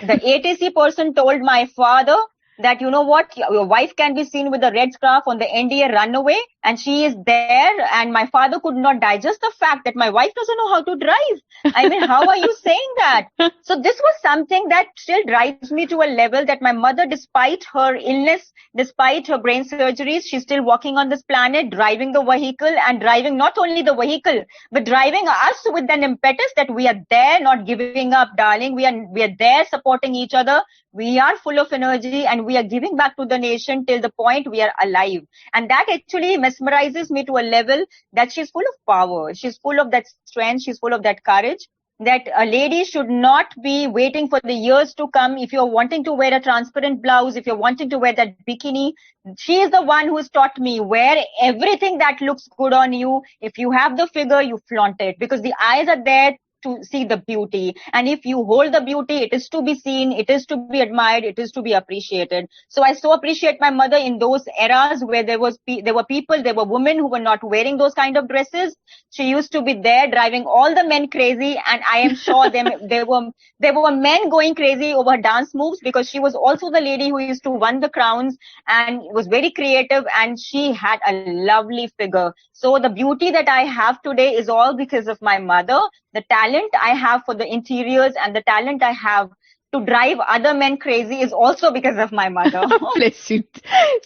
The ATC person told my father that, you know what, your wife can be seen with the red scarf on the NDA runaway, and she is there, and my father could not digest the fact that my wife doesn't know how to drive. I mean, how are you saying that? So this was something that still drives me to a level that my mother, despite her illness, despite her brain surgeries, she's still walking on this planet, driving the vehicle, and driving not only the vehicle, but driving us with an impetus that we are there, not giving up, darling. We are there supporting each other. We are full of energy, and we are giving back to the nation till the point we are alive. And that actually mesmerizes me to a level that she's full of power. She's full of that strength. She's full of that courage, that a lady should not be waiting for the years to come. If you're wanting to wear a transparent blouse, if you're wanting to wear that bikini, she is the one who's taught me, wear everything that looks good on you. If you have the figure, you flaunt it, because the eyes are there to see the beauty. And if you hold the beauty, it is to be seen, it is to be admired, it is to be appreciated. So I so appreciate my mother in those eras where there were women who were not wearing those kind of dresses. She used to be there driving all the men crazy, and I am sure there were men going crazy over dance moves, because she was also the lady who used to win the crowns and was very creative, and she had a lovely figure. So the beauty that I have today is all because of my mother. The talent I have for the interiors and the talent I have to drive other men crazy is also because of my mother. Bless you.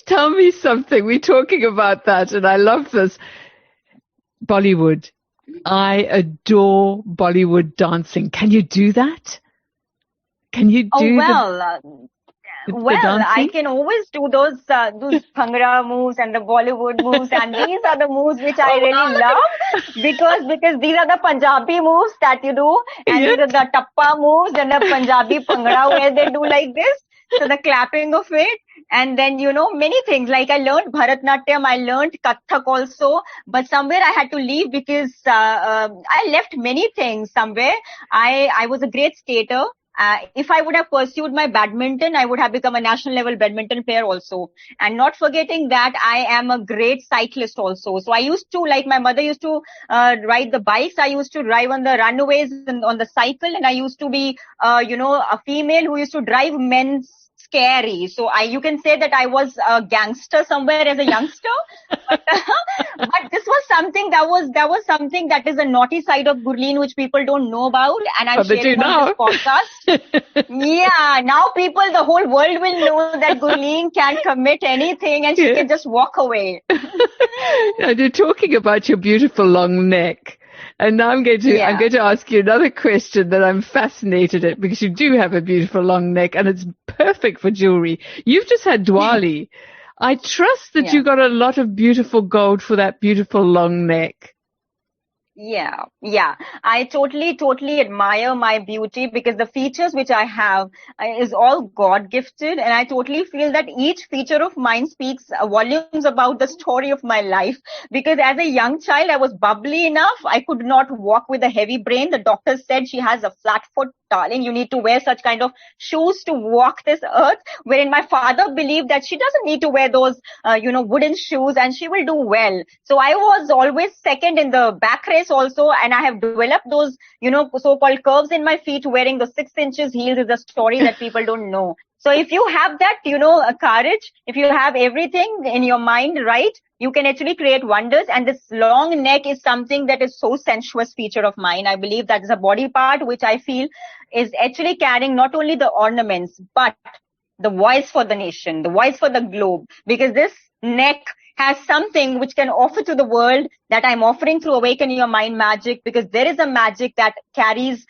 Tell me something. We're talking about that, and I love this. Bollywood. I adore Bollywood dancing. Can you do that? Can you do I can always do those Bhangra moves and the Bollywood moves, and these are the moves which I really love, because these are the Punjabi moves that you do, and these are the Tappa moves and the Punjabi Bhangra where they do like this. So the clapping of it, and then, many things. Like I learned Bharatnatyam, I learned Kathak also, but somewhere I had to leave because I left many things somewhere. I was a great skater. If I would have pursued my badminton, I would have become a national level badminton player also. And not forgetting that I am a great cyclist also. So I used to, like my mother used to ride the bikes, I used to drive on the runaways and on the cycle, and I used to be, a female who used to drive men's scary. So you can say that I was a gangster somewhere as a youngster, but this was something that is a naughty side of Gurleen which people don't know about, and I'm sharing on this podcast. Yeah, now the whole world will know that Gurleen can commit anything and she can just walk away. And you're talking about your beautiful long neck. And now I'm going to ask you another question that I'm fascinated at, because you do have a beautiful long neck and it's perfect for jewelry. You've just had Diwali. I trust that you got a lot of beautiful gold for that beautiful long neck. Yeah. I totally admire my beauty, because the features which I have is all God gifted, and I totally feel that each feature of mine speaks volumes about the story of my life. Because as a young child, I was bubbly enough. I could not walk with a heavy brain. The doctor said she has a flat foot. Darling, you need to wear such kind of shoes to walk this earth. Wherein my father believed that she doesn't need to wear those, wooden shoes, and she will do well. So I was always second in the back race also, and I have developed those, so-called curves in my feet. Wearing the 6 inches heels is a story that people don't know. So if you have that, courage, if you have everything in your mind, right, you can actually create wonders. And this long neck is something that is so sensuous feature of mine. I believe that is a body part which I feel is actually carrying not only the ornaments, but the voice for the nation, the voice for the globe, because this neck has something which can offer to the world that I'm offering through Awaken Your Mind Magic, because there is a magic that carries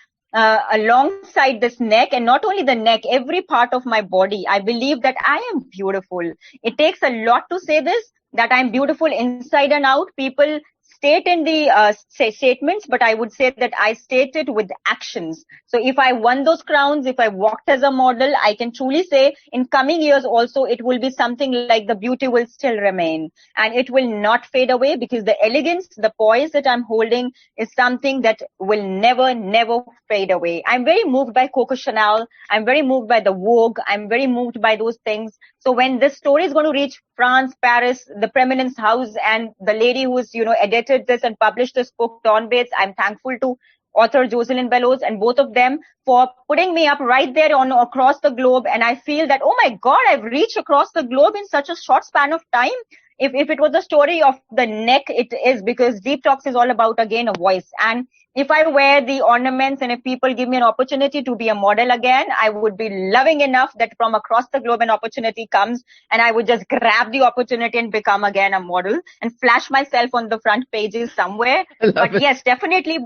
alongside this neck, and not only the neck, every part of my body. I believe that I am beautiful. It takes a lot to say this, that I'm beautiful inside and out. People state in the statements, but I would say that I state it with actions. So if I won those crowns, if I walked as a model, I can truly say in coming years also, it will be something like the beauty will still remain and it will not fade away, because the elegance, the poise that I'm holding is something that will never, never fade away. I'm very moved by Coco Chanel. I'm very moved by the Vogue. I'm very moved by those things. So when this story is going to reach France, Paris, the Preeminence House, and the lady who's, edited this and published this book, Dawn Bates, I'm thankful to author Jocelyn Bellows and both of them for putting me up right there on across the globe. And I feel that, oh my God, I've reached across the globe in such a short span of time. If it was a story of the neck, it is, because Deep Talks is all about, again, a voice. And if I wear the ornaments and if people give me an opportunity to be a model again, I would be loving enough that from across the globe an opportunity comes and I would just grab the opportunity and become again a model and flash myself on the front pages somewhere. But yes, definitely.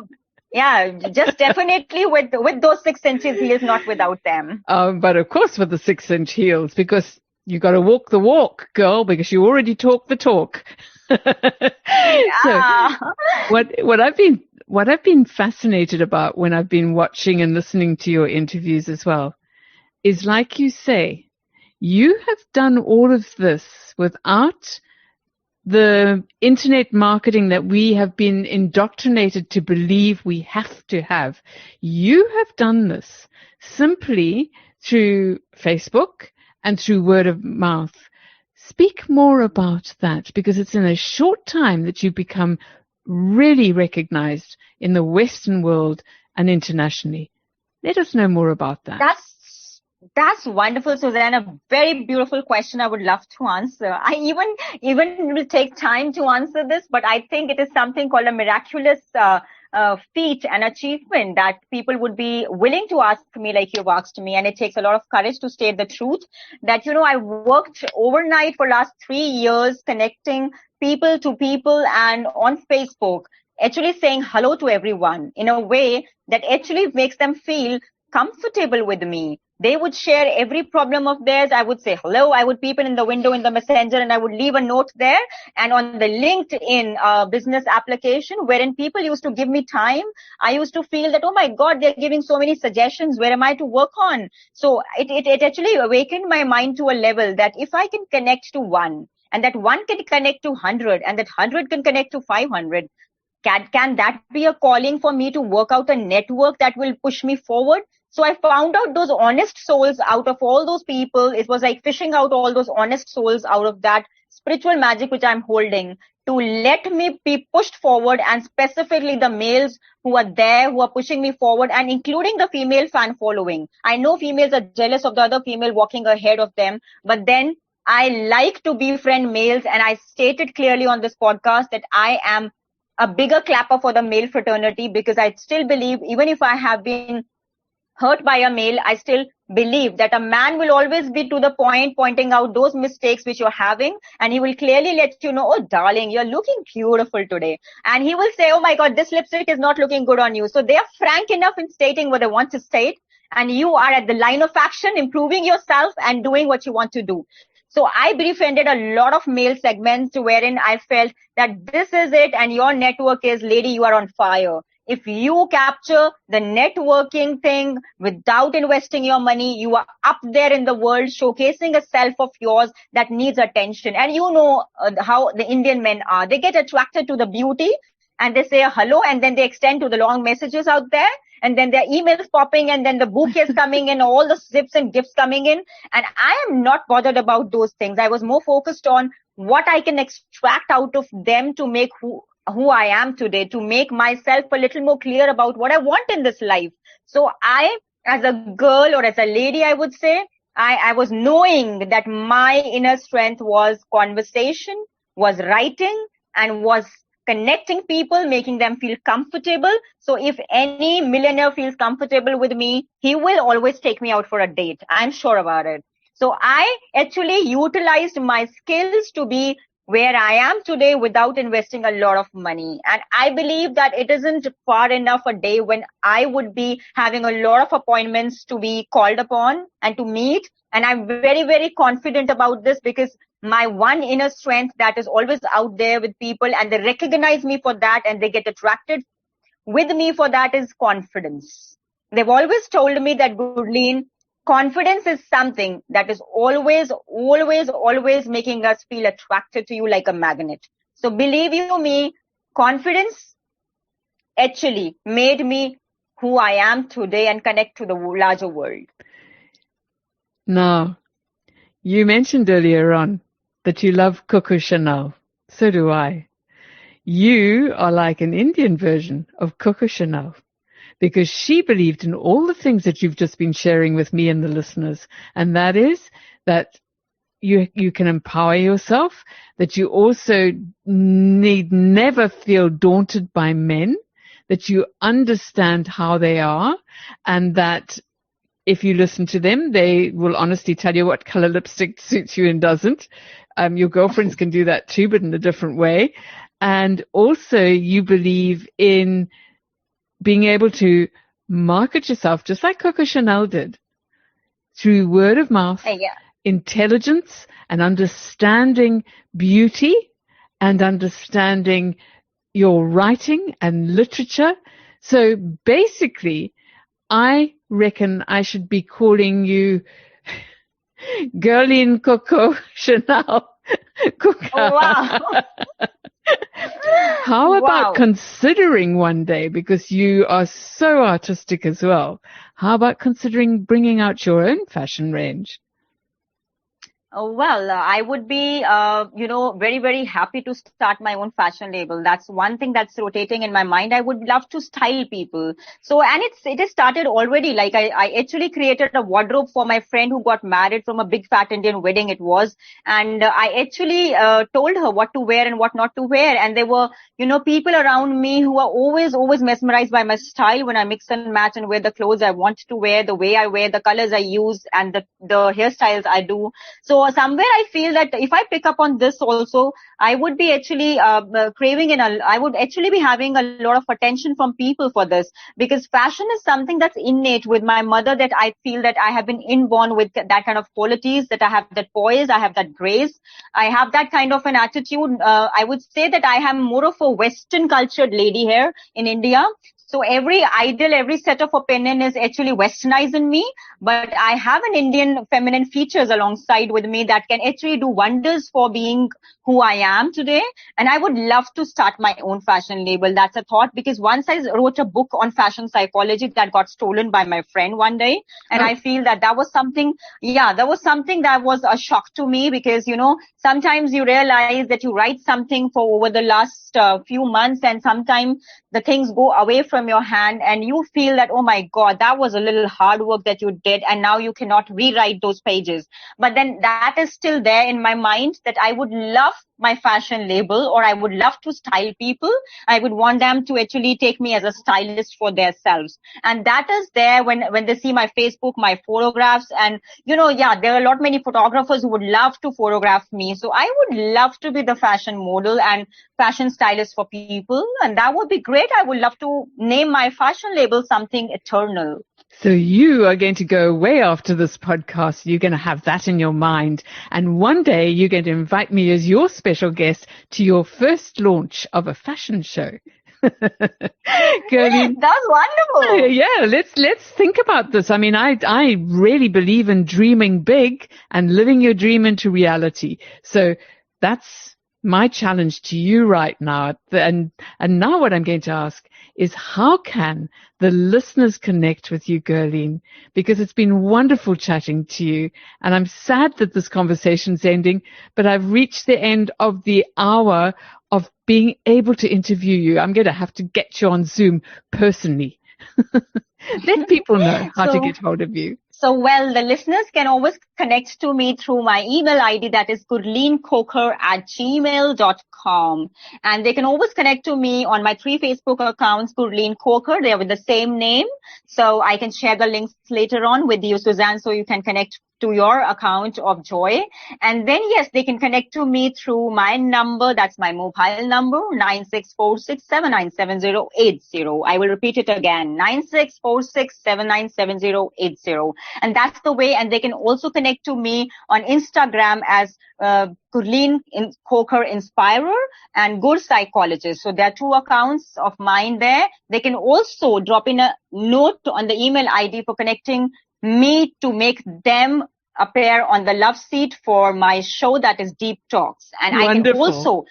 Yeah, just definitely with those 6 inches heels, not without them. But of course with the 6-inch heels, because you got to walk the walk, girl, because you already talk the talk. Yeah. So what I've been fascinated about when I've been watching and listening to your interviews as well is, like you say, you have done all of this without the internet marketing that we have been indoctrinated to believe we have to have. You have done this simply through Facebook and through word of mouth. Speak more about that, because it's in a short time that you've become really recognized in the Western world and internationally. Let us know more about that. That's wonderful, Suzanne. A very beautiful question I would love to answer. I even will take time to answer this, but I think it is something called a miraculous feat and achievement that people would be willing to ask me like you've asked me. And it takes a lot of courage to state the truth that, I worked overnight for last 3 years connecting people to people and on Facebook, actually saying hello to everyone in a way that actually makes them feel comfortable with me. They would share every problem of theirs. I would say hello. I would peep in the window in the messenger and I would leave a note there. And on the LinkedIn business application, wherein people used to give me time, I used to feel that, oh my God, they're giving so many suggestions. Where am I to work on? So it actually awakened my mind to a level that if I can connect to one, and that one can connect to 100, and that 100 can connect to 500, can that be a calling for me to work out a network that will push me forward? So I found out those honest souls out of all those people. It was like fishing out all those honest souls out of that spiritual magic which I'm holding to let me be pushed forward, and specifically the males who are there, who are pushing me forward, and including the female fan following. I know females are jealous of the other female walking ahead of them, but then I like to befriend males, and I stated clearly on this podcast that I am a bigger clapper for the male fraternity, because I still believe, even if I have been hurt by a male, I still believe that a man will always be to the point pointing out those mistakes which you're having, and he will clearly let you know, oh darling, you're looking beautiful today. And he will say, oh my God, this lipstick is not looking good on you. So they are frank enough in stating what they want to state, and you are at the line of action, improving yourself and doing what you want to do. So I befriended a lot of male segments wherein I felt that this is it, and your network is, lady, you are on fire. If you capture the networking thing without investing your money, you are up there in the world showcasing a self of yours that needs attention. And you know how the Indian men are. They get attracted to the beauty and they say hello, and then they extend to the long messages out there. And then their emails popping, and then the bouquets coming in, all the zips and gifts coming in. And I am not bothered about those things. I was more focused on what I can extract out of them to make who I am today, to make myself a little more clear about what I want in this life. So I, as a girl or as a lady, I would say, I was knowing that my inner strength was conversation, was writing, and was connecting people, making them feel comfortable. So if any millionaire feels comfortable with me, he will always take me out for a date. I'm sure about it. So I actually utilized my skills to be where I am today without investing a lot of money. And I believe that it isn't far enough a day when I would be having a lot of appointments to be called upon and to meet. And I'm very, very confident about this because my one inner strength that is always out there with people, and they recognize me for that and they get attracted with me for that, is confidence. They've always told me that, Gurleen, confidence is something that is always, always, always making us feel attracted to you like a magnet. So believe you me, confidence actually made me who I am today and connect to the larger world. Now, you mentioned earlier on that you love Coco Chanel. So do I. You are like an Indian version of Coco Chanel, because she believed in all the things that you've just been sharing with me and the listeners. And that is that you can empower yourself, that you also need never feel daunted by men, that you understand how they are, and that if you listen to them, they will honestly tell you what color lipstick suits you and doesn't. Your girlfriends can do that too, but in a different way. And also you believe in being able to market yourself just like Coco Chanel did, through word of mouth, intelligence, and understanding beauty, and understanding your writing and literature. So basically, I reckon I should be calling you Gurleen Khokhar. Oh, wow. How about considering one day, because you are so artistic as well, how about considering bringing out your own fashion range? Oh, well, I would be, very, very happy to start my own fashion label. That's one thing that's rotating in my mind. I would love to style people. So, and it has started already. Like I actually created a wardrobe for my friend who got married from a big fat Indian wedding it was. And I actually told her what to wear and what not to wear. And there were, people around me who are always, always mesmerized by my style when I mix and match and wear the clothes I want to wear, the way I wear, the colors I use, and the hairstyles I do. So somewhere I feel that if I pick up on this also, I would be actually craving I would actually be having a lot of attention from people for this, because fashion is something that's innate with my mother, that I feel that I have been inborn with that kind of qualities, that I have that poise, I have that grace, I have that kind of an attitude. I would say that I am more of a Western cultured lady here in India. So every ideal, every set of opinion is actually westernized in me, but I have an Indian feminine features alongside with me that can actually do wonders for being who I am today. And I would love to start my own fashion label. That's a thought, because once I wrote a book on fashion psychology that got stolen by my friend one day. And I feel that was something that was a shock to me, because, sometimes you realize that you write something for over the last few months, and sometimes the things go away from your hand and you feel that, oh my God, that was a little hard work that you did, and now you cannot rewrite those pages. But then that is still there in my mind, that I would love my fashion label, or I would love to style people. I would want them to actually take me as a stylist for themselves. And that is there when they see my Facebook, my photographs, and there are a lot many photographers who would love to photograph me. So I would love to be the fashion model and fashion stylist for people, and that would be great. I would love to name my fashion label something eternal. So you are going to go away after this podcast. You're going to have that in your mind. And one day you're going to invite me as your special guest to your first launch of a fashion show. Gurleen, that's wonderful. Yeah, let's think about this. I mean, I really believe in dreaming big and living your dream into reality. So that's my challenge to you right now. And now what I'm going to ask is, how can the listeners connect with you, Gurleen? Because it's been wonderful chatting to you. And I'm sad that this conversation's ending, but I've reached the end of the hour of being able to interview you. I'm going to have to get you on Zoom personally. Let people know how to get hold of you. So, well, the listeners can always connect to me through my email ID, that is gurleenkhokhar@gmail.com. And they can always connect to me on my 3 Facebook accounts, Gurleen Khokhar. They are with the same name. So I can share the links later on with you, Suzanne, so you can connect to your account of joy. And then, yes, they can connect to me through my number. That's my mobile number, 9646797080. I will repeat it again, 9646797080. And that's the way. And they can also connect to me on Instagram as Gurleen Khokhar Inspirer and Good Psychologist. So there are 2 accounts of mine there. They can also drop in a note on the email ID for connecting me to make them appear on the love seat for my show, that is Deep Talks. And Wonderful.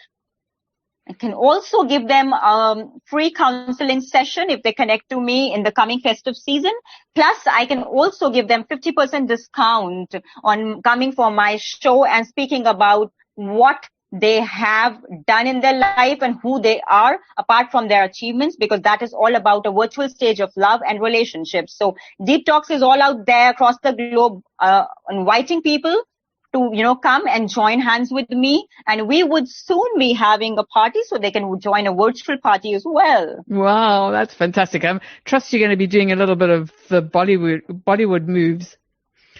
I can also give them a free counseling session if they connect to me in the coming festive season. Plus, I can also give them 50% discount on coming for my show and speaking about what they have done in their life and who they are apart from their achievements, because that is all about a virtual stage of love and relationships. So Deep Talks is all out there across the globe, inviting people to, come and join hands with me. And we would soon be having a party so they can join a virtual party as well. Wow, that's fantastic. I trust you're going to be doing a little bit of the Bollywood moves.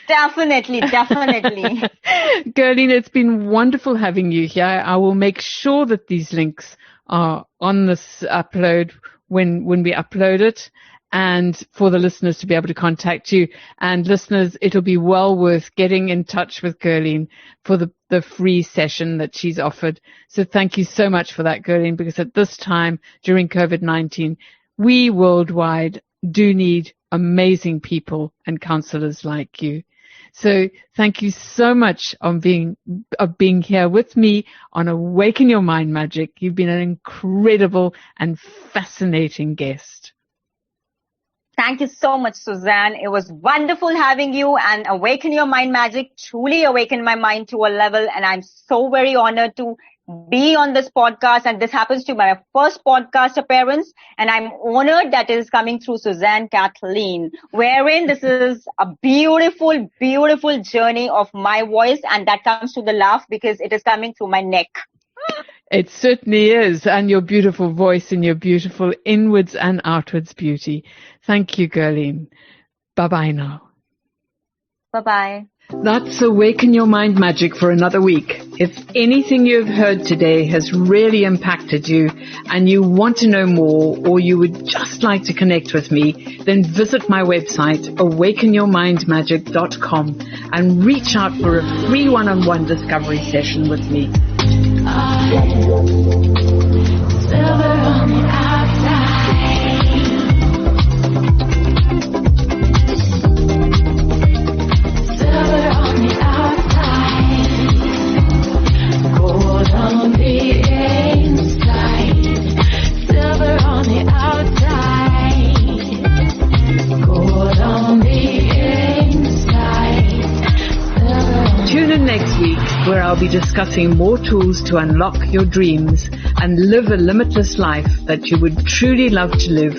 Definitely. Gurleen, it's been wonderful having you here. I will make sure that these links are on this upload when we upload it, and for the listeners to be able to contact you. And listeners, it'll be well worth getting in touch with Gurleen for the free session that she's offered. So thank you so much for that, Gurleen, because at this time during COVID-19, we worldwide do need amazing people and counselors like you. So thank you so much of being here with me on Awaken Your Mind Magic. You've been an incredible and fascinating guest. Thank you so much, Suzanne. It was wonderful having you, and Awaken Your Mind Magic truly awakened my mind to a level, and I'm so very honored to be on this podcast. And this happens to be my first podcast appearance, and I'm honored that it is coming through Susan Kathleen, wherein this is a beautiful, beautiful journey of my voice, and that comes to the laugh because it is coming through my neck. It certainly is, and your beautiful voice and your beautiful inwards and outwards beauty. Thank you, Gurleen. Bye-bye now. Bye-bye. That's Awaken Your Mind Magic for another week. If anything you've heard today has really impacted you and you want to know more, or you would just like to connect with me, then visit my website, awakenyourmindmagic.com, and reach out for a free one-on-one discovery session with me. Silver on the outside, silver on the outside, gold on the inside. Silver on the outside, gold on the inside. Tune in next week, where I'll be discussing more tools to unlock your dreams and live a limitless life that you would truly love to live.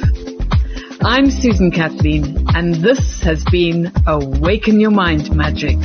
I'm Susan Kathleen, and this has been Awaken Your Mind Magic.